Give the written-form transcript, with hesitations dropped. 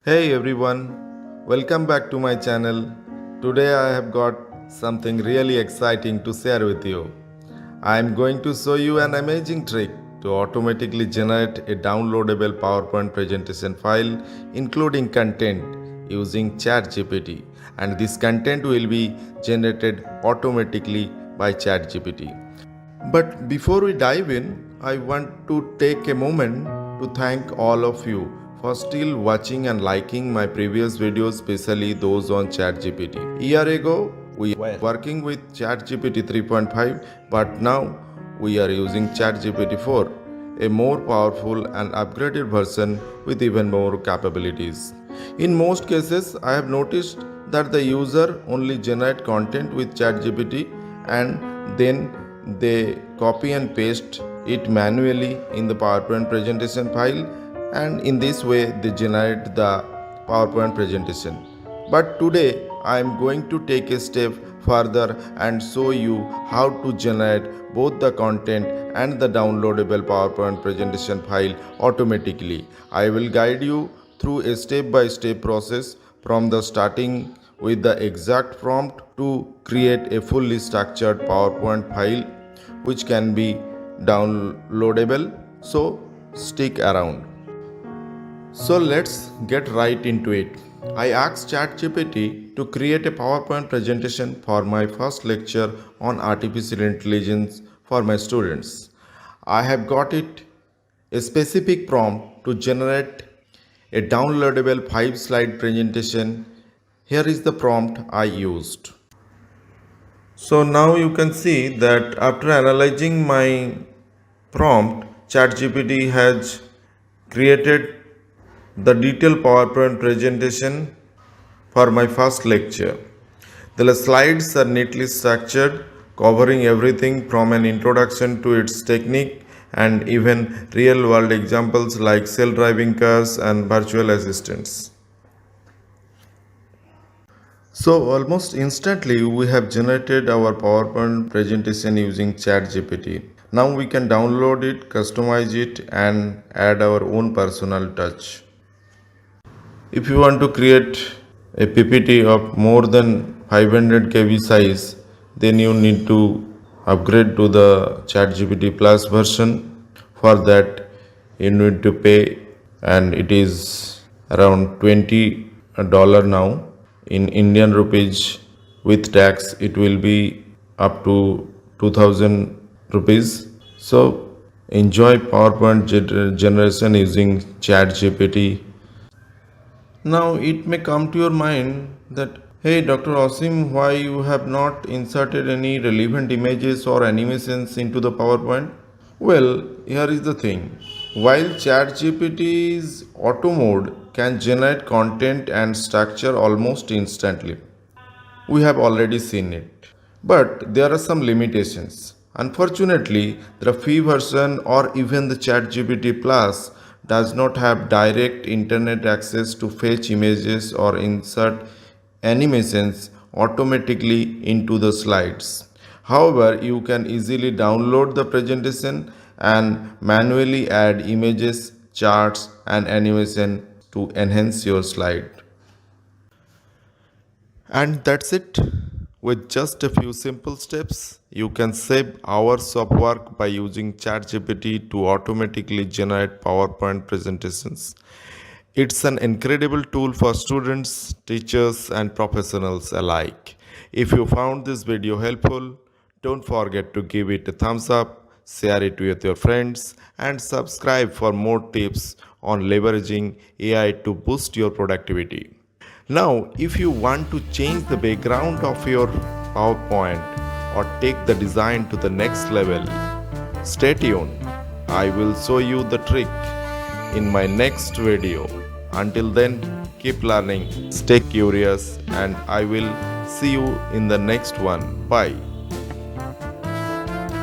Hey everyone, welcome back to my channel. Today I have got something really exciting to share with you. I am going to show you an amazing trick to automatically generate a downloadable PowerPoint presentation file including content using ChatGPT, and this content will be generated automatically by ChatGPT. But before we dive in, I want to take a moment to thank all of you for still watching and liking my previous videos, especially those on ChatGPT. A year ago, we were working with ChatGPT 3.5, but now we are using ChatGPT 4, a more powerful and upgraded version with even more capabilities. In most cases, I have noticed that the user only generate content with ChatGPT and then they copy and paste it manually in the PowerPoint presentation file, and in this way they generate the PowerPoint presentation. But today I am going to take a step further and show you how to generate both the content and the downloadable PowerPoint presentation file automatically. I will guide you through a step-by-step process from the starting with the exact prompt to create a fully structured PowerPoint file which can be downloadable. So stick around. So let's get right into it. I asked ChatGPT to create a PowerPoint presentation for my first lecture on artificial intelligence for my students. I have got it a specific prompt to generate a downloadable 5-slide presentation. Here is the prompt I used. So now you can see that after analyzing my prompt, ChatGPT has created the detailed PowerPoint presentation for my first lecture. The slides are neatly structured, covering everything from an introduction to its technique and even real world examples like self-driving cars and virtual assistants. So almost instantly we have generated our PowerPoint presentation using ChatGPT. Now we can download it, customize it and add our own personal touch. If you want to create a PPT of more than 500 KB size, then you need to upgrade to the ChatGPT Plus version. For that, you need to pay, and it is around $20 now. In Indian rupees with tax, it will be up to 2000 rupees. So enjoy PowerPoint generation using ChatGPT. Now it may come to your mind that, hey Dr. Asim, why you have not inserted any relevant images or animations into the PowerPoint? Well, here is the thing. While ChatGPT's auto mode can generate content and structure almost instantly, we have already seen it. But there are some limitations. Unfortunately, the free version or even the ChatGPT Plus does not have direct internet access to fetch images or insert animations automatically into the slides. However, you can easily download the presentation and manually add images, charts, and animation to enhance your slide. And that's it. With just a few simple steps, you can save hours of work by using ChatGPT to automatically generate PowerPoint presentations. It's an incredible tool for students, teachers, and professionals alike. If you found this video helpful, don't forget to give it a thumbs up, share it with your friends, and subscribe for more tips on leveraging AI to boost your productivity. Now, if you want to change the background of your PowerPoint or take the design to the next level, stay tuned. I will show you the trick in my next video. Until then, keep learning, stay curious, and I will see you in the next one. Bye.